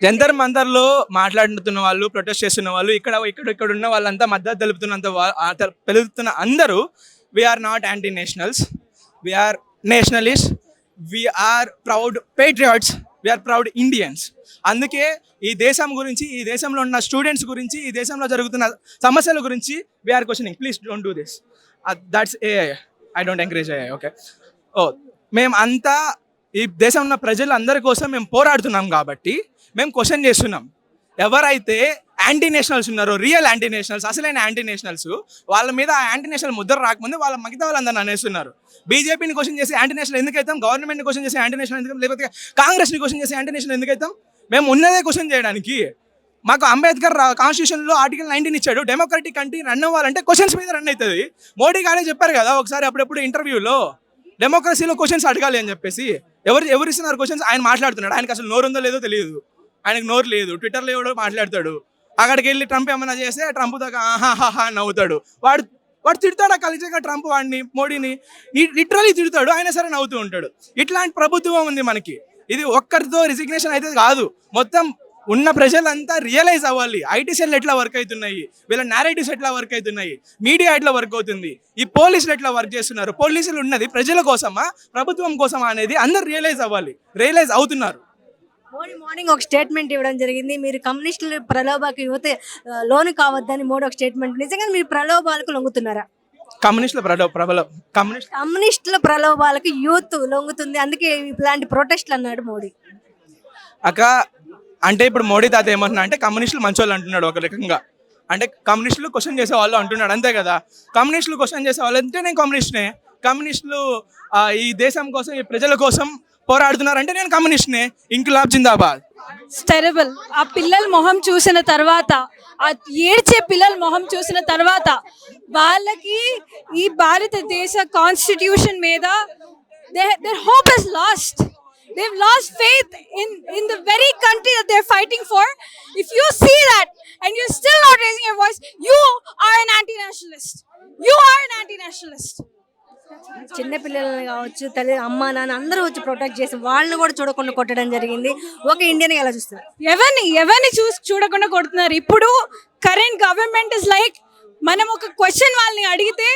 జంతర్ మంతర్లో మాట్లాడుతున్న వాళ్ళు, ప్రొటెస్ట్ చేస్తున్న వాళ్ళు, ఇక్కడ ఉన్న వాళ్ళంతా మద్దతు తెలుపుతున్న అందరూ we are not anti nationals, we are nationalist, we are proud patriots, we are proud Indians. అందుకే ఈ దేశం గురించి, ఈ దేశంలో ఉన్న స్టూడెంట్స్ గురించి, ఈ దేశంలో జరుగుతున్న సమస్యల గురించి we are questioning. Please don't do this. That's a I don't encourage a. Okay, మేము అంతా ఈ దేశంలో ఉన్న ప్రజలందరి కోసం మేము పోరాడుతున్నాం కాబట్టి మేము క్వశ్చన్ చేస్తున్నాం. ఎవరైతే యాంటీ నేషనల్స్ ఉన్నారో, రియల్ యాంటీ నేషనల్స్, అసలైన యాంటీ నేషనల్స్, వాళ్ళ మీద ఆ యాంటీ నేషనల్ ముద్ర రాకముందే వాళ్ళ మిగతా వాళ్ళందరూ అనేస్తున్నారు. బీజేపీని క్వశ్చన్ చేసి యాంటీ నేషనల్ ఎందుకు అవుతాం? గవర్నమెంట్ని క్వశ్చన్ చేసి యాంటీ నేషనల్ ఎందుకు? లేకపోతే కాంగ్రెస్ని క్వశ్చన్ చేసి యాంటీ నేషనల్ ఎందుకు అవుతాం? మేము ఉన్నదే క్వశ్చన్ చేయడానికి. మాకు అంబేద్కర్ కాన్స్టిట్యూషన్లో ఆర్టికల్ 19 ఇచ్చాడు. డెమోక్రటిక్ కంట్రీ రన్ అవ్వాలంటే క్వశ్చన్స్ మీద రన్ అవుతుంది. మోడీ గారే చెప్పారు కదా ఒకసారి అప్పుడప్పుడు ఇంటర్వ్యూలో, డెమోక్రసీలో క్వశ్చన్స్ అడగాలి అని చెప్పేసి. ఎవరు ఇస్తున్నారు క్వశ్చన్స్? ఆయన మాట్లాడుతున్నాడు. ఆయనకు అసలు నోరు ఉందో లేదో తెలియదు. ఆయనకు నోరు లేదు. ట్విట్టర్లో ఎవడో మాట్లాడతాడు. అక్కడికి వెళ్ళి ట్రంప్ ఏమైనా చేస్తే ట్రంప్ దాకా ఆహాహా నవ్వుతాడు. వాడు తిడతాడు కలిసిగా ట్రంప్ వాడిని, మోడీని లిటరలీ తిడతాడు. ఆయన సరే నవ్వుతూ ఉంటాడు. ఇట్లాంటి ప్రభుత్వం ఉంది మనకి. ఇది ఒక్కరితో రిజిగ్నేషన్ అయితే కాదు, మొత్తం ఉన్న ప్రజలంతా రియలైజ్ అవ్వాలి. ఐటీ సెల్ ఎట్లా వర్క్ అవుతున్నాయి, వీళ్ళ నేరేటివ్స్ ఎట్లా వర్క్ అవుతున్నాయి, మీడియా ఎట్లా వర్క్ అవుతుంది, ఈ పోలీసులు ఎట్లా వర్క్ చేస్తున్నారు, పోలీసులు ఉన్నది ప్రజల కోసమా ప్రభుత్వం కోసమా అనేది అందరు రియలైజ్ అవ్వాలి. రియలైజ్ అవుతున్నారు. మోడీ మార్నింగ్ ఒక స్టేట్మెంట్ ఇవ్వడం జరిగింది. మీరు కమ్యూనిస్టుల ప్రలోభాలకు యువత లోను కావద్దని మోడీ ఒక స్టేట్మెంట్. నిజంగా మీరు ప్రలోభాలకు లొంగుతున్నారా? కమ్యూనిస్టుల ప్రలోభాలకు యూత్ లొంగుతుంది, అందుకే ఇలాంటి ప్రొటెస్ట్లు అన్నాడు మోడీ. అంటే ఇప్పుడు మోడీ తాత ఏమంటున్నా అంటే కమ్యూనిస్టులు మంచోళ్ళు అంటున్నాడు ఒక రకంగా. అంటే కమ్యూనిస్టులు క్వశ్చన్ చేసే వాళ్ళు అంటున్నాడు, అంతే కదా. కమ్యూనిస్టులు క్వశ్చన్ చేసే వాళ్ళు అంటే నేను కమ్యూనిస్ట్నే. కమ్యూనిస్టులు ఈ దేశం కోసం, ఈ ప్రజల కోసం పోరాడుతున్నారంటే నేను కమ్యూనిస్ట్నే. ఇంక్విలాబ్ జిందాబాద్. టెరబుల్. ఆ పిల్లల మొహం చూసిన తర్వాత, ఆ ఏడ్చే పిల్లల మొహం చూసిన తర్వాత వాళ్ళకి ఈ భారతదేశ కాన్స్టిట్యూషన్ మీద their hope is lost. They've lost faith in the very country that they're fighting for. If you see that and you're still not raising your voice, you are an anti-nationalist. You are an anti-nationalist. చిన్న పిల్లల్ని కావచ్చు, తల్లి, అమ్మ, నాన్న అందరూ వచ్చి protect చేసి వాళ్ళని కూడా చూడకుండా కొట్టడం జరిగింది. ఒక ఇండియన్ ఎలా చూస్తారు? ఎవరిని చూడకుండా కొడుతున్నారు. ఇప్పుడు కరెంట్ గవర్నమెంట్ ఇస్ లైక్, మనం ఒక క్వశ్చన్ వాళ్ళని అడిగితే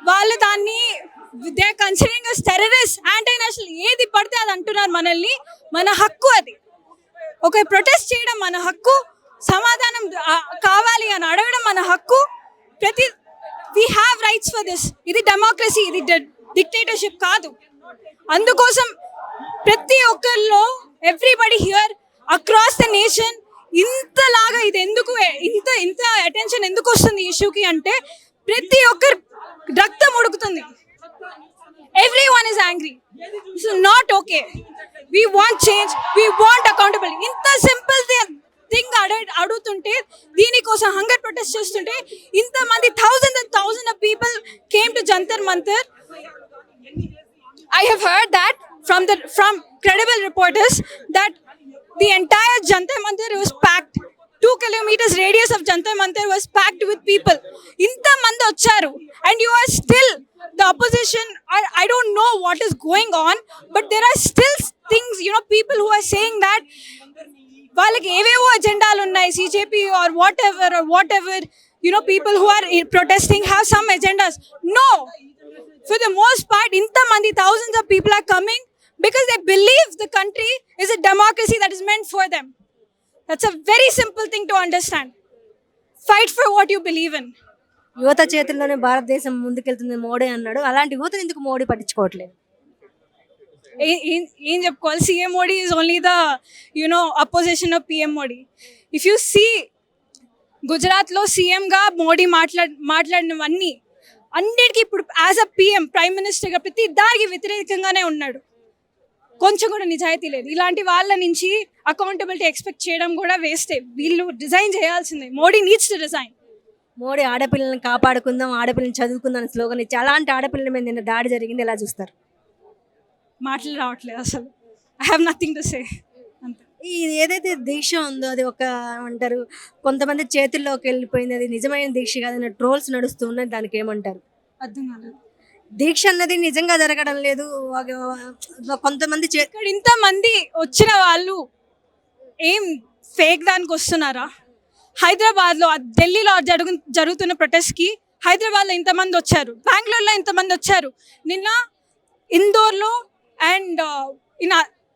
వాళ్ళు దాన్ని they are considering us terrorist, anti national, ఏది పడితే అది అంటున్నారు మనల్ని. మన హక్కు అది. ఒక ప్రొటెస్ట్ చేయడం మన హక్కు, సమాధానం కావాలి అని అడగడం మన హక్కు. we have rights for this. ఇది డెమోక్రసీ, ఇది డిక్టేటర్షిప్ కాదు. అందుకోసం ప్రతి ఒక్కరిలో, everybody here across the nation ఇంతలాగా ఇది ఎందుకు ఇంత అటెన్షన్ ఎందుకు వస్తుంది ఇష్యూకి అంటే ప్రతి ఒక్కరు రక్తం ఉడుకుతుంది. Everyone is angry. This is not okay. We want change. We want accountability. ఇంత సింపుల్ థింగ్ అడుగుతుంటే, దీనికోసం హంగర్ ప్రొటెస్ట్ చేస్తుంటే ఇంతమంది thousands of people came to Jantar Mantar. I have heard that from credible reporters that the entire Jantar Mantar was packed. 2 kilometers radius of Jantar Mantar was packed with people. Inta mandi vacharu and you are still the opposition. I don't know what is going on, but there are still things, people who are saying that వాళ్ళకి ఏవేవో అజెండాలు ఉన్నాయి, సిజేపీ or whatever, people who are protesting have some agendas. No, for the most part inta mandi thousands of people are coming because they believe the country is a democracy that is meant for them. That's a very simple thing to understand. Fight for what you believe in. యువత చేతుల్లోనే భారతదేశం ముందుకెళ్తుంది మోడీ అన్నాడు. అలాంటి యువతను ఎందుకు మోడీ పట్టించుకోవట్లేదు? ఏం చెప్పుకోవాలి? CM Modi is only the opposition of PM Modi. If you see గుజరాత్లో సీఎంగా మోడీ మాట్లాడినవన్నీ అన్నిటికీ ఇప్పుడు యాజ్ అ పిఎం, ప్రైమ్ మినిస్టర్గా ప్రతి దానికి వ్యతిరేకంగానే ఉన్నాడు. కొంచెం కూడా నిజాయితీ లేదు. ఇలాంటి వాళ్ళ నుంచి అకౌంటబిలిటీ ఎక్స్పెక్ట్ చేయడం కూడా వేస్టే. వీళ్ళు రిజైన్ చేయాల్సిందే. Modi needs to resign. Modi ఆడపిల్లల్ని కాపాడుకుందాం, ఆడపిల్లని చదువుకుందాం అని స్లోగన్ ఇచ్చి అలాంటి ఆడపిల్లల మీద నిన్న దాడి జరిగింది, ఎలా చూస్తారు? మాటలు రావట్లేదు అసలు. I have nothing to say. అంతే. ఈ ఏదైతే దీక్ష ఉందో అది ఒక అంటారు, కొంతమంది చేతుల్లోకి వెళ్ళిపోయింది, అది నిజమైన దీక్ష కాదన్న ట్రోల్స్ నడుస్తూ ఉన్నాయి, దానికి ఏమంటారు? అర్థం కాలేదు. దీక్ష అన్నది నిజంగా జరగడం లేదు. కొంతమంది ఇక్కడ ఇంతమంది వచ్చిన వాళ్ళు ఏం ఫేక్ దానికి వస్తున్నారా? హైదరాబాద్లో ఢిల్లీలో జరుగుతున్న ప్రొటెస్ట్కి హైదరాబాద్లో ఇంతమంది వచ్చారు, బెంగళూరులో ఇంతమంది వచ్చారు, నిన్న ఇందోర్లో అండ్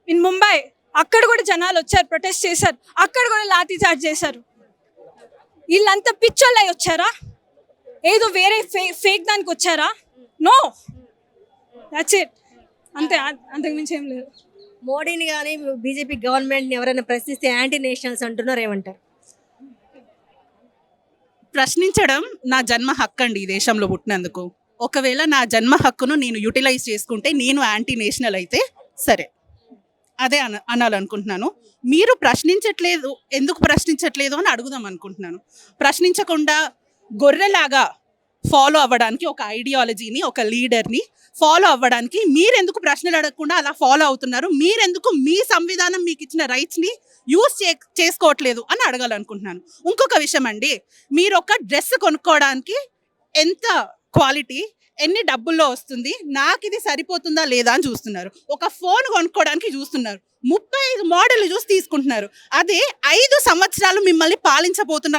ఇన్ ముంబై అక్కడ కూడా జనాలు వచ్చారు, ప్రొటెస్ట్ చేశారు, అక్కడ కూడా లాఠీ చార్జ్ చేశారు. వీళ్ళంతా పిచ్చోళ్ళు అయి వచ్చారా? ఏదో వేరే ఫేక్ దానికి వచ్చారా? నో, దట్స్ ఇట్, అంతే, అంతకుమించి ఏం లేదు. మోడీని కానీ బీజేపీ గవర్నమెంట్ని ఎవరైనా ప్రశ్నిస్తే యాంటీ నేషనల్స్ అంటున్నారు, ఏమంటారు? ప్రశ్నించడం నా జన్మ హక్కు అండి ఈ దేశంలో పుట్టినందుకు. ఒకవేళ నా జన్మ హక్కును నేను యూటిలైజ్ చేసుకుంటే నేను యాంటీ నేషనల్ అయితే సరే, అదే అనాలనుకుంటున్నాను. మీరు ప్రశ్నించట్లేదు, ఎందుకు ప్రశ్నించట్లేదు అని అడుగుదాం అనుకుంటున్నాను. ప్రశ్నించకుండా గొర్రెలాగా ఫాలో అవ్వడానికి ఒక ఐడియాలజీని, ఒక లీడర్ని ఫాలో అవ్వడానికి మీరెందుకు ప్రశ్నలు అడగకుండా అలా ఫాలో అవుతున్నారు? మీరెందుకు మీ సంవిధానం మీకు ఇచ్చిన రైట్స్ని యూజ్ చేసుకోవట్లేదు అని అడగాలనుకుంటున్నాను. ఇంకొక విషయం అండి, మీరు ఒక డ్రెస్ కొనుక్కోవడానికి ఎంత క్వాలిటీ, ఎన్ని డబ్బుల్లో వస్తుంది, నాకు ఇది సరిపోతుందా లేదా అని చూస్తున్నారు. ఒక ఫోన్ కొనుక్కోవడానికి చూస్తున్నారు, 35 మోడల్ చూసి తీసుకుంటున్నారు. అదే 5 సంవత్సరాలు మిమ్మల్ని పాలించబోతున్న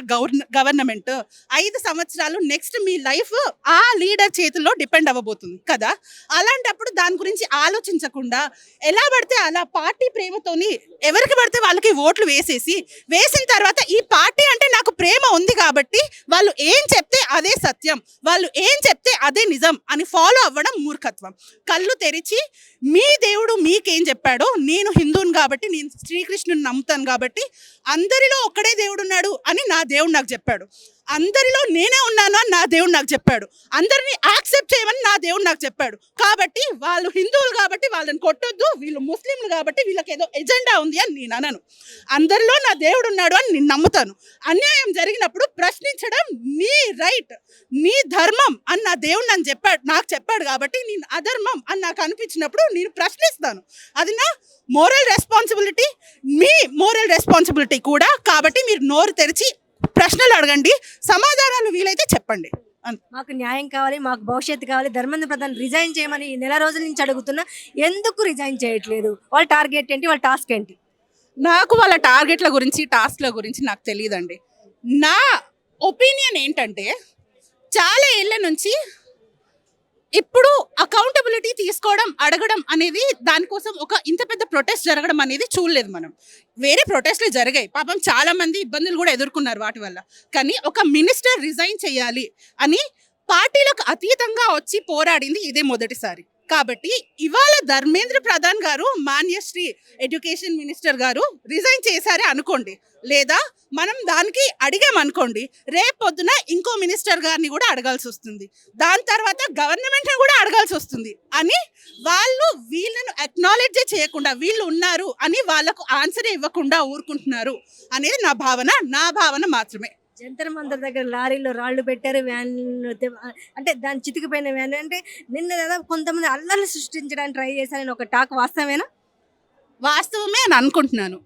గవర్నమెంట్ 5 సంవత్సరాలు నెక్స్ట్ మీ లైఫ్ ఆ లీడర్ చేతుల్లో డిపెండ్ అవ్వబోతుంది కదా. అలాంటప్పుడు దాని గురించి ఆలోచించకుండా ఎలా పడితే అలా పార్టీ ప్రేమతోని ఎవరికి పడితే వాళ్ళకి ఓట్లు వేసిన తర్వాత ఈ పార్టీ అంటే నాకు ప్రేమ ఉంది కాబట్టి వాళ్ళు ఏం చెప్తే అదే సత్యం, వాళ్ళు ఏం చెప్తే అదే నిజం అని ఫాలో అవ్వడం మూర్ఖత్వం. కళ్ళు తెరిచి మీ దేవుడు మీకేం చెప్పాడో, నేను హిందూని కాబట్టి నేను శ్రీకృష్ణుని నమ్ముతాను కాబట్టి అందరిలో ఒక్కడే దేవుడు ఉన్నాడు అని నా దేవుడు నాకు చెప్పాడు, అందరిలో నేనే ఉన్నాను అని నా దేవుడు నాకు చెప్పాడు, అందరినీ యాక్సెప్ట్ చేయమని నా దేవుడు నాకు చెప్పాడు. కాబట్టి వాళ్ళు హిందువులు కాబట్టి వాళ్ళని కొట్టొద్దు, వీళ్ళు ముస్లింలు కాబట్టి వీళ్ళకి ఏదో ఎజెండా ఉంది అని నేను అనను. అందరిలో నా దేవుడు ఉన్నాడు అని నేను నమ్ముతాను. అన్యాయం జరిగినప్పుడు ప్రశ్నించడం నీ రైట్, నీ ధర్మం అని నా దేవుడు నాకు చెప్పాడు కాబట్టి నేను అధర్మం అని నాకు అనిపించినప్పుడు నేను ప్రశ్నిస్తాను. అది నా మోరల్ రెస్పాన్సిబిలిటీ, మీ మోరల్ రెస్పాన్సిబిలిటీ కూడా. కాబట్టి మీరు నోరు తెరిచి ప్రశ్నలు అడగండి, సమాధానాలు వీలైతే చెప్పండి. మాకు న్యాయం కావాలి, మాకు భవిష్యత్తు కావాలి, ధర్మేంద్ర ప్రధాన్ రిజైన్ చేయమని నెల రోజుల నుంచి అడుగుతున్నా, ఎందుకు రిజైన్ చేయట్లేదు? వాళ్ళ టార్గెట్ ఏంటి, వాళ్ళ టాస్క్ ఏంటి? నాకు వాళ్ళ టార్గెట్ల గురించి, టాస్క్ల గురించి నాకు తెలియదండి. నా ఒపీనియన్ ఏంటంటే, చాలా ఏళ్ళ నుంచి ఇప్పుడు అకౌంటబిలిటీ తీసుకోవడం, అడగడం అనేది, దానికోసం ఒక ఇంత పెద్ద ప్రొటెస్ట్ జరగడం అనేది చూడలేదు మనం. వేరే ప్రొటెస్ట్లు జరిగాయి, పాపం చాలా మంది ఇబ్బందులు కూడా ఎదుర్కొన్నారు వాటి వల్ల. కానీ ఒక మినిస్టర్ రిజైన్ చేయాలి అని పార్టీలకు అతీతంగా వచ్చి పోరాడింది ఇదే మొదటిసారి. కాబట్టి ఇవాళ ధర్మేంద్ర ప్రధాన్ గారు, మాన్యశ్రీ ఎడ్యుకేషన్ మినిస్టర్ గారు రిజైన్ చేశారే అనుకోండి, లేదా మనం దానికి అడిగామనుకోండి, రేపు పొద్దున ఇంకో మినిస్టర్ గారిని కూడా అడగాల్సి వస్తుంది, దాని తర్వాత గవర్నమెంట్ని కూడా అడగాల్సి వస్తుంది అని వాళ్ళు వీళ్ళను అక్నాలెడ్జ్ చేయకుండా, వీళ్ళు ఉన్నారు అని వాళ్ళకు ఆన్సర్ ఇవ్వకుండా ఊరుకుంటున్నారు అనేది నా భావన మాత్రమే. జంతర్ మంతర్ దగ్గర లారీలో రాళ్ళు పెట్టారు, వ్యాన్ అంటే దాని చితికిపోయిన వ్యాన్ అంటే నిన్న దాదాపు కొంతమంది అల్లర్లు సృష్టించడానికి ట్రై చేశారని ఒక టాక్ వాస్తవేనా? వాస్తవమే అని అనుకుంటున్నాను.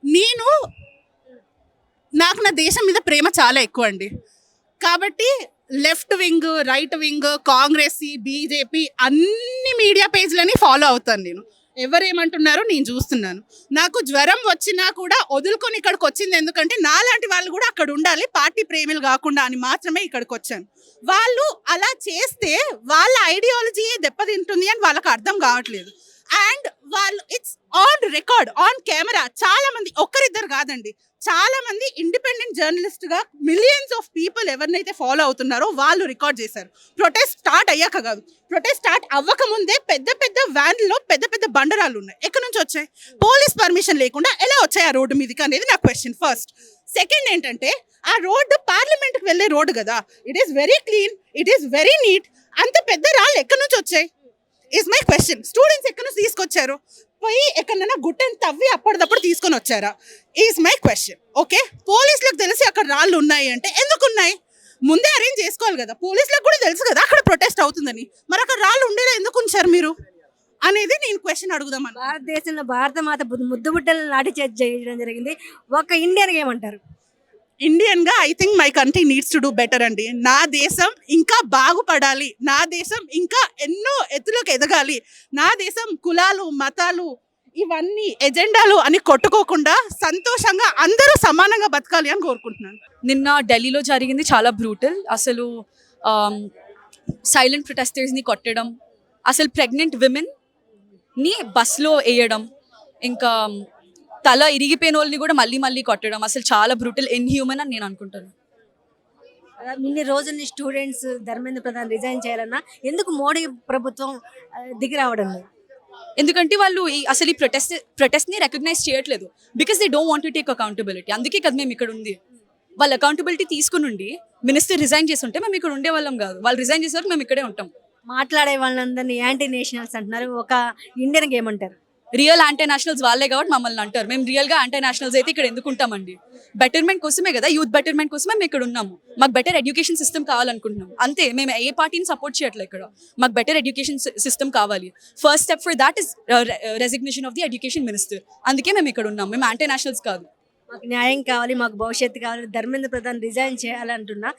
నాకు నా దేశం మీద ప్రేమ చాలా ఎక్కువ అండి. కాబట్టి left wing, right wing, Congress, BJP అన్ని మీడియా పేజ్లని ఫాలో అవుతాను నేను. ఎవరేమంటున్నారో నేను చూస్తున్నాను. నాకు జ్వరం వచ్చినా కూడా వదులుకొని ఇక్కడికి వచ్చింది ఎందుకంటే నాలాంటి వాళ్ళు కూడా అక్కడ ఉండాలి, పార్టీ ప్రేమిలు కాకుండా అని మాత్రమే ఇక్కడికి వచ్చాను. వాళ్ళు అలా చేస్తే వాళ్ళ ఐడియాలజీ దెబ్బతింటుంది అని వాళ్ళకి అర్థం కావట్లేదు. అండ్ వాళ్ళు it's on record, on camera, చాలా మంది, ఒక్కరిద్దరు కాదండి, చాలా మంది ఇండిపెండెంట్ జర్నలిస్ట్ గా మిలియన్స్ ఆఫ్ పీపుల్ ఎవరినైతే ఫాలో అవుతున్నారో వాళ్ళు రికార్డ్ చేశారు. ప్రొటెస్ట్ స్టార్ట్ అయ్యాక కాదు, ప్రొటెస్ట్ స్టార్ట్ అవ్వక ముందే పెద్ద పెద్ద వ్యాన్లో పెద్ద పెద్ద బండరాలు ఉన్నాయి. ఎక్కడి నుంచి వచ్చాయి? పోలీస్ పర్మిషన్ లేకుండా ఎలా వచ్చాయి ఆ రోడ్డు మీదకి అనేది నా క్వశ్చన్ ఫస్ట్. సెకండ్ ఏంటంటే, ఆ రోడ్డు పార్లమెంట్కి వెళ్ళే రోడ్డు కదా, it is very clean, it is very neat. అంత పెద్ద రాళ్ళు ఎక్కడి నుంచి వచ్చాయి ఈజ్ మై క్వశ్చన్. స్టూడెంట్స్ ఎక్కడి నుంచి తీసుకొచ్చారు? పోయి ఎక్కడైనా గుట్టని తవ్వి అప్పటిదప్పుడు తీసుకొని వచ్చారా ఈజ్ మై క్వశ్చన్. ఓకే, పోలీసులకు తెలిసి అక్కడ రాళ్ళు ఉన్నాయి అంటే ఎందుకు ఉన్నాయి? ముందే అరేంజ్ చేసుకోవాలి కదా. పోలీసులకు కూడా తెలుసు కదా అక్కడ ప్రొటెస్ట్ అవుతుందని, మరి అక్కడ రాళ్ళు ఉండేలా ఎందుకు ఉంచారు మీరు అనేది నేను క్వశ్చన్ అడుగుదామని. భారతదేశంలో భారత మాత ముద్దు బుట్టలను లాఠీ చార్జ్ చేయడం జరిగింది. ఒక ఇండియన్గా ఏమంటారు? ఇండియన్గా I think my country needs to do better అండి. నా దేశం ఇంకా బాగుపడాలి, నా దేశం ఇంకా ఎన్నో ఎత్తులోకి ఎదగాలి. నా దేశం కులాలు, మతాలు ఇవన్నీ ఎజెండాలు అని కొట్టుకోకుండా సంతోషంగా అందరూ సమానంగా బతకాలి అని కోరుకుంటున్నాను. నిన్న ఢిల్లీలో జరిగింది చాలా బ్రూటల్. అసలు సైలెంట్ ప్రొటెస్టర్స్ని కొట్టడం, అసలు ప్రెగ్నెంట్ విమెన్ని బస్లో వేయడం, ఇంకా తల ఇరిగిపోయిన వాళ్ళని కూడా మళ్ళీ మళ్ళీ కొట్టడం అసలు చాలా బ్రూటల్, ఇన్హ్యూమన్ అని నేను అనుకుంటాను. ఇన్ని రోజుల్ని స్టూడెంట్స్ ధర్మేంద్ర ప్రధాన్ రిజైన్ చేయాలన్నా ఎందుకు మోడీ ప్రభుత్వం దిగి రావడం లేదు? ఎందుకంటే వాళ్ళు అసలు ఈ ప్రొటెస్ట్ని రికగ్నైజ్ చేయట్లేదు. Because they don't want to take accountability. అందుకే కదా మేము ఇక్కడ ఉంది. వాళ్ళు అకౌంటబిలిటీ తీసుకుని ఉండి మినిస్టర్ రిజైన్ చేసి ఉంటే మేము ఇక్కడ ఉండే వాళ్ళం కాదు. వాళ్ళు రిజైన్ చేసేవారు, మేము ఇక్కడే ఉంటాం. మాట్లాడే వాళ్ళందరినీ యాంటీ నేషనల్స్ అంటున్నారు. ఒక ఇండియన్కి ఏమంటారు? రియల్ యాంటీ నేషనల్స్ వాళ్ళే కాబట్టి మమ్మల్ని అంటారు. మేము రియల్గా యాంటీ నేషనల్స్ అయితే ఇక్కడ ఎందుకు ఉంటామండి? బెటర్మెంట్ కోసమే కదా, యూత్ బెటర్మెంట్ కోసమే మేము ఇక్కడ ఉన్నాము. మాకు బెటర్ ఎడ్యుకేషన్ సిస్టమ్ కావాలనుకుంటున్నాం అంతే. మేము ఏ పార్టీని సపోర్ట్ చేయట్లేదు ఇక్కడ. మాకు బెటర్ ఎడ్యుకేషన్ సిస్టమ్ కావాలి. First step for that is resignation of the education minister. అందుకే మేము ఇక్కడ ఉన్నాం. మేము యాంటీ నేషనల్స్ కాదు. మాకు న్యాయం కావాలి, మాకు భవిష్యత్తు కావాలి, ధర్మేంద్ర ప్రధాన్ రిజైన్ చేయాలంటున్నా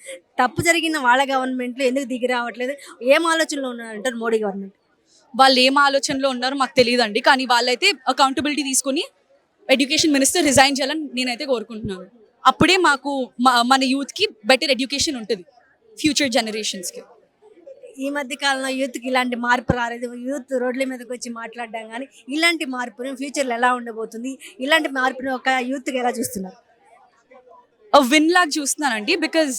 తప్పు జరిగిన వాళ్ళ గవర్నమెంట్లో ఎందుకు దిగి రావట్లేదు? ఏం ఆలోచనలో ఉన్నారంటారు మోడీ గవర్నమెంట్? వాళ్ళు ఏం ఆలోచనలో ఉన్నారో మాకు తెలియదండి. కానీ వాళ్ళైతే అకౌంటబిలిటీ తీసుకుని ఎడ్యుకేషన్ మినిస్టర్ రిజైన్ చేయాలని నేనైతే కోరుకుంటున్నాను. అప్పుడే మాకు మన యూత్కి బెటర్ ఎడ్యుకేషన్ ఉంటుంది, ఫ్యూచర్ జనరేషన్స్కి. ఈ మధ్య కాలంలో యూత్కి ఇలాంటి మార్పు రాలేదు. యూత్ రోడ్ల మీదకి వచ్చి మాట్లాడడం కానీ ఇలాంటి మార్పుని ఫ్యూచర్లో ఎలా ఉండబోతుంది? ఇలాంటి మార్పుని ఒక యూత్కి ఎలా చూస్తున్నారు? విన్ లాగా చూస్తున్నానండి. బికాజ్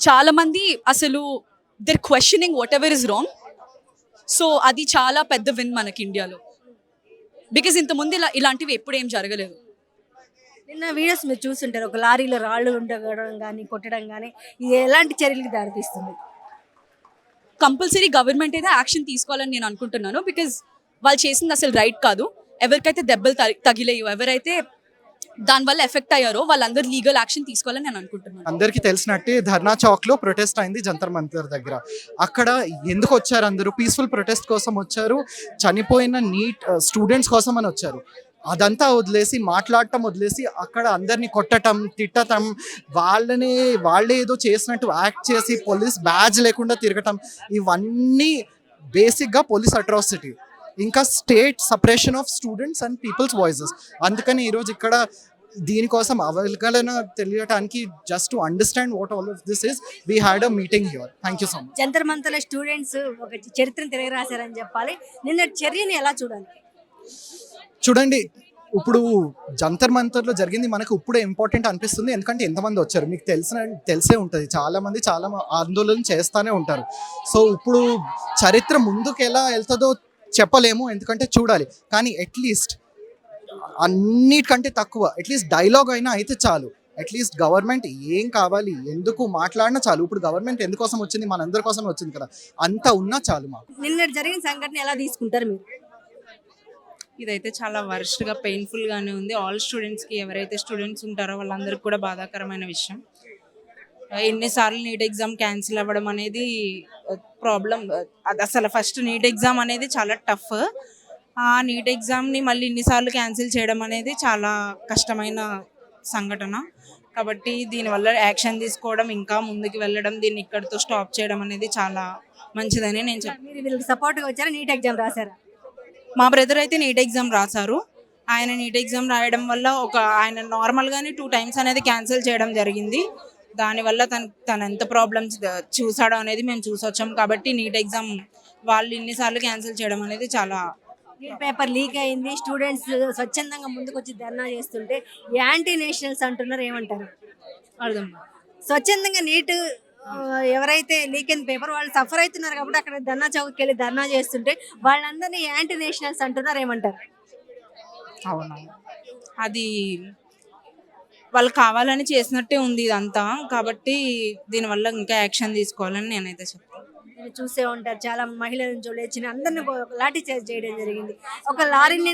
చాలా మంది అసలు they're questioning whatever is wrong. So అది చాలా పెద్ద విన్ మనకి ఇండియాలో. బికాజ్ ఇంతకుముందు ఇలాంటివి ఎప్పుడు ఏం జరగలేదు. నిన్న వీడియోస్ మీరు చూస్తుంటారు, ఒక లారీలో రాళ్ళు ఉండడం కానీ కొట్టడం కానీ, ఇది ఎలాంటి చర్యలకు దారితీస్తుంది? కంపల్సరీ గవర్నమెంట్ అయితే యాక్షన్ తీసుకోవాలని నేను అనుకుంటున్నాను. బికాజ్ వాళ్ళు చేసింది అసలు రైట్ కాదు. ఎవరికైతే దెబ్బలు తగిలేయో, ఎవరైతే దానివల్ల ఎఫెక్ట్ అయ్యారో వాళ్ళందరూ లీగల్ యాక్షన్ తీసుకోవాలని నేను అనుకుంటున్నాను. అందరికీ తెలిసినట్టే ధర్నా చౌక్ లో ప్రొటెస్ట్ అయింది జంతర్ మంతర్ దగ్గర. అక్కడ ఎందుకు వచ్చారు? అందరూ పీస్ఫుల్ ప్రొటెస్ట్ కోసం వచ్చారు. చనిపోయిన నీట్ స్టూడెంట్స్ కోసం అని వచ్చారు. అదంతా వదిలేసి, మాట్లాడటం వదిలేసి అక్కడ అందరినీ కొట్టటం, తిట్టటం, వాళ్ళే ఏదో చేసినట్టు యాక్ట్ చేసి పోలీస్ బ్యాడ్జ్ లేకుండా తిరగటం, ఇవన్నీ బేసిక్గా పోలీస్ అట్రాసిటీ. ఇంకా state separation of students and people's voices. అందుకని ఈరోజు ఇక్కడ దీనికోసం అవగాహన తెలియటానికి, just to understand what all of this is, we had a meeting here. Thank you so much. Jantar మంతర్లో స్టూడెంట్స్ ఒక చరిత్రను తిరగరాశారని చెప్పాలి. నిన్న చర్యని ఎలా చూడాలి? చూడండి, ఇప్పుడు జంతర్ మంతర్లో జరిగింది మనకు ఇప్పుడే ఇంపార్టెంట్ అనిపిస్తుంది. ఎందుకంటే ఎంతమంది వచ్చారు మీకు తెలిసే ఉంటుంది. చాలా ఆందోళన చేస్తూనే ఉంటారు. సో ఇప్పుడు చరిత్ర ముందుకు ఎలా వెళ్తుందో చెప్పలేము, ఎందుకంటే చూడాలి. కానీ అట్లీస్ట్ అన్నిటికంటే తక్కువ అట్లీస్ట్ డైలాగ్ అయినా అయితే చాలు. అట్లీస్ట్ గవర్నమెంట్ ఏం కావాలి, ఎందుకు మాట్లాడినా చాలు. ఇప్పుడు గవర్నమెంట్ ఎందుకోసం వచ్చింది? మనందరి కోసం వచ్చింది కదా, అంతా ఉన్నా చాలు మాకు. నిన్న జరిగిన సంఘటన ఎలా తీసుకుంటారు మీరు? ఇదైతే చాలా వర్స్ట్గా, పెయిన్ఫుల్గానే ఉంది. ఆల్ స్టూడెంట్స్కి, ఎవరైతే స్టూడెంట్స్ ఉంటారో వాళ్ళందరికీ కూడా బాధాకరమైన విషయం. ఎన్నిసార్లు నీట్ ఎగ్జామ్ క్యాన్సిల్ అవ్వడం అనేది ప్రాబ్లం. అది అసలు ఫస్ట్ నీట్ ఎగ్జామ్ అనేది చాలా టఫ్. ఆ నీట్ ఎగ్జామ్ని మళ్ళీ ఇన్నిసార్లు క్యాన్సిల్ చేయడం అనేది చాలా కష్టమైన సంఘటన. కాబట్టి దీనివల్ల యాక్షన్ తీసుకోవడం, ఇంకా ముందుకు వెళ్ళడం, దీన్ని ఇక్కడితో స్టాప్ చేయడం అనేది చాలా మంచిదని నేను చెప్తాను. మీరు వీళ్ళకి సపోర్ట్గా వచ్చారా? నీట్ ఎగ్జామ్ రాశారా? మా బ్రదర్ అయితే నీట్ ఎగ్జామ్ రాశారు. ఆయన నీట్ ఎగ్జామ్ రాయడం వల్ల ఆయన నార్మల్గానే 2 times అనేది క్యాన్సిల్ చేయడం జరిగింది. దానివల్ల తను ఎంత ప్రాబ్లమ్స్ చూసాడో అనేది మేము చూసొచ్చాం. కాబట్టి నీట్ ఎగ్జామ్ వాళ్ళు ఇన్నిసార్లు క్యాన్సిల్ చేయడం అనేది చాలా. నీట్ పేపర్ లీక్ అయింది, స్టూడెంట్స్ స్వచ్ఛందంగా ముందుకు వచ్చి ధర్నా చేస్తుంటే యాంటీ నేషనల్స్ అంటున్నారు, ఏమంటారు? అర్థం. స్వచ్ఛందంగా నీట్ ఎవరైతే లీక్ అయిన పేపర్ వాళ్ళు సఫర్ అవుతున్నారు కాబట్టి అక్కడ ధర్నా చౌక్కి వెళ్ళి ధర్నా చేస్తుంటే వాళ్ళందరినీ యాంటీ నేషనల్స్ అంటున్నారు, ఏమంటారు? అవునవును, అది వాళ్ళు కావాలని చేసినట్టే ఉంది ఇదంతా. కాబట్టి దీనివల్ల ఇంకా యాక్షన్ తీసుకోవాలని నేనైతే చెప్తాను. మీరు చూసే ఉంటారు, చాలా మహిళలను చూడొచ్చిన అందరిని లాఠీ చార్జ్ చేయడం జరిగింది. ఒక లారీని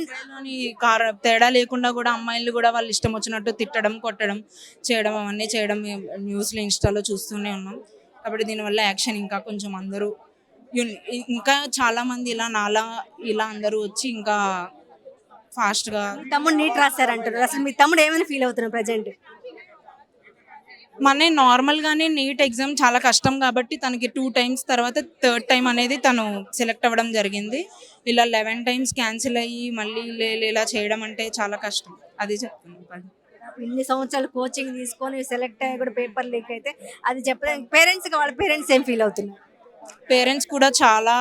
తేడా లేకుండా కూడా అమ్మాయిలు కూడా వాళ్ళు ఇష్టం వచ్చినట్టు తిట్టడం, కొట్టడం, చేయడం, అవన్నీ చేయడం న్యూస్లో, ఇన్స్టాలో చూస్తూనే ఉన్నాం. కాబట్టి దీనివల్ల యాక్షన్ ఇంకా కొంచెం అందరూ, ఇంకా చాలామంది ఇలా అందరూ వచ్చి ఇంకా ఫాస్ట్గా. తమ్ముడు నీట్ రాశారంటారు, అసలు మీ తమ్ముడు ఏమైనా ఫీల్ అవుతున్నారు ప్రజెంట్? మన నార్మల్గానే నీట్ ఎగ్జామ్ చాలా కష్టం కాబట్టి తనకి 2 టైమ్స్ తర్వాత థర్డ్ టైం అనేది తను సెలెక్ట్ అవ్వడం జరిగింది. ఇలా 11 టైమ్స్ క్యాన్సిల్ అయ్యి మళ్ళీ ఇలా చేయడం అంటే చాలా కష్టం. అది చెప్తున్నాను. ఇన్ని సంవత్సరాలు కోచింగ్ తీసుకొని సెలెక్ట్ అయ్యి కూడా పేపర్ లీక్ అయితే అది చెప్పడానికి పేరెంట్స్కి వాళ్ళ పేరెంట్స్ ఏం ఫీల్ అవుతున్నారు? పేరెంట్స్ కూడా చాలా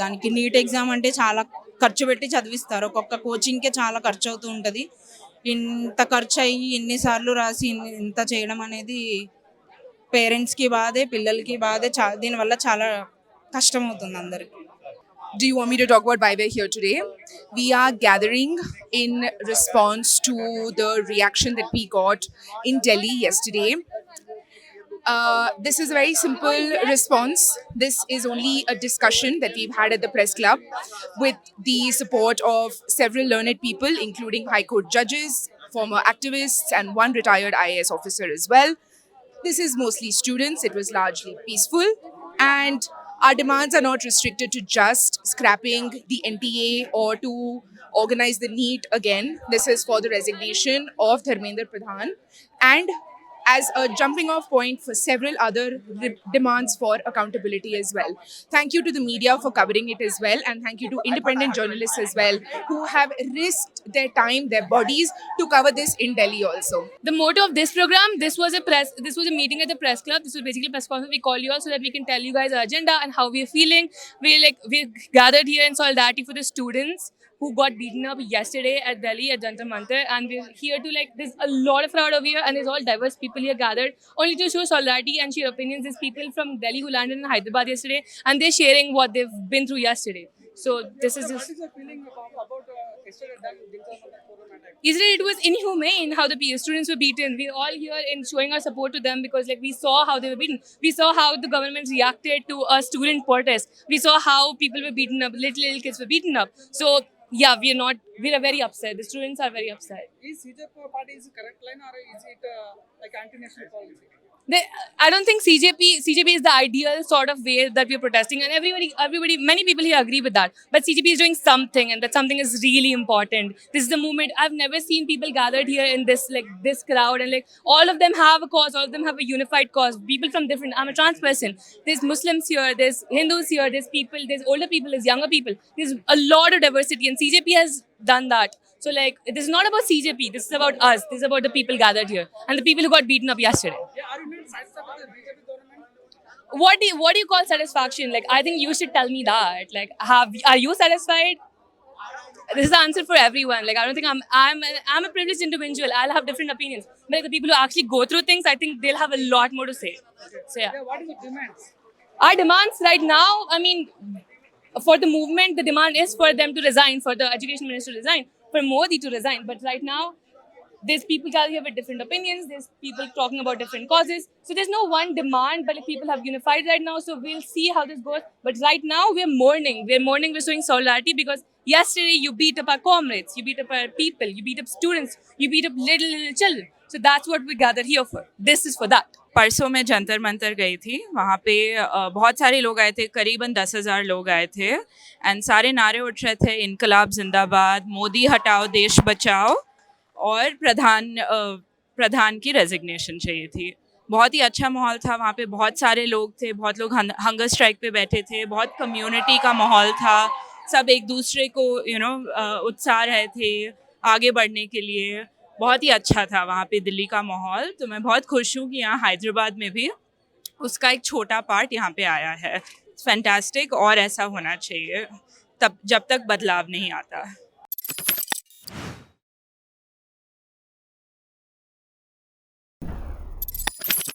దానికి నీట్ ఎగ్జామ్ అంటే చాలా ఖర్చు పెట్టి చదివిస్తారు. ఒక్కొక్క కోచింగ్కే చాలా ఖర్చు అవుతూ ఉంటుంది. ఇంత ఖర్చు అయ్యి ఎన్నిసార్లు రాసి ఇంత చేయడం అనేది పేరెంట్స్కి బాధే, పిల్లలకి బాధే. దీనివల్ల చాలా కష్టం అవుతుంది అందరికి. Do you want me to talk about why we're here today? We are gathering in response to the reaction that we got in Delhi yesterday. This is a very simple response. This is only a discussion that we've had at the press club with the support of several learned people, including High Court judges, former activists, and one retired IAS officer as well. This is mostly students. It was largely peaceful. And our demands are not restricted to just scrapping the NTA or to organize the NEET again. This is for the resignation of Dharmendra Pradhan and as a jumping off point for several other demands for accountability as well. Thank you to the media for covering it as well, and thank you to independent journalists as well who have risked their time, their bodies to cover this in Delhi also. The motto of this program, this was a meeting at the press club. This was basically a press conference. We call you all so that we can tell you guys our agenda and how we're feeling. We're gathered here in solidarity for the students who got beaten up yesterday at Delhi at Jantar Mantar, and we're here to there's a lot of crowd over here, and there's all diverse people here gathered only to show solidarity and share opinions. There's people from Delhi who landed in Hyderabad yesterday, and they're sharing what they've been through yesterday. So this is just. What is your feeling about yesterday Jantar Mantar program attack? Yesterday it was inhumane how the students were beaten. We're all here in showing our support to them because we saw how they were beaten. We saw how the government reacted to a student protest. We saw how people were beaten up, little kids were beaten up. So yeah, we're very upset. The students are very upset. Is CJP party is the correct line or is it like anti-national policy? I don't think CJP is the ideal sort of way that we're protesting, and everybody, many people here agree with that. But CJP is doing something, and that something is really important. This is the movement. I've never seen people gathered here in this crowd, and all of them have a cause. All of them have a unified cause. People from different. I'm a trans person. There's Muslims here. There's Hindus here. There's people. There's older people. There's younger people. There's a lot of diversity, and CJP has done that. So this is not about CJP. This is about us. This is about the people gathered here and the people who got beaten up yesterday. Yeah, are you not satisfied with the BJP government? What do you call satisfaction? I think you should tell me that. Are you satisfied? This is the answer for everyone. I don't think I'm a privileged individual. I'll have different opinions. But the people who actually go through things, I think they'll have a lot more to say. So yeah. What is the demands? Our demands right now, for the movement, the demand is for them to resign, for the education minister to resign, for Modi to resign. But right now, there's people gathered here with different opinions. There's people talking about different causes. So there's no one demand, but people have unified right now. So we'll see how this goes. But right now, we're mourning. We're showing solidarity because yesterday you beat up our comrades, you beat up our people, you beat up students, you beat up little children. So that's what we gathered here for. This is for that. परसों मैं जंतर मंतर गई थी. वहाँ पे बहुत सारे लोग आए थे, करीबन 10,000 लोग आए थे, एंड सारे नारे उठ रहे थे, इनकलाब जिंदाबाद, मोदी हटाओ देश बचाओ, और प्रधान की रेजिग्नेशन चाहिए थी. बहुत ही अच्छा माहौल था वहाँ पे. बहुत सारे लोग थे, बहुत लोग हंगर स्ट्राइक पे बैठे थे. बहुत कम्युनिटी का माहौल था. सब एक दूसरे को उत्साह रहे थे आगे बढ़ने के लिए. बहुत ही अच्छा था वहाँ पे दिल्ली का माहौल. तो मैं बहुत खुश हूँ कि यहाँ हैदराबाद में भी उसका एक छोटा पार्ट यहाँ पे आया है. फैंटास्टिक, और ऐसा होना चाहिए तब जब तक बदलाव नहीं आता.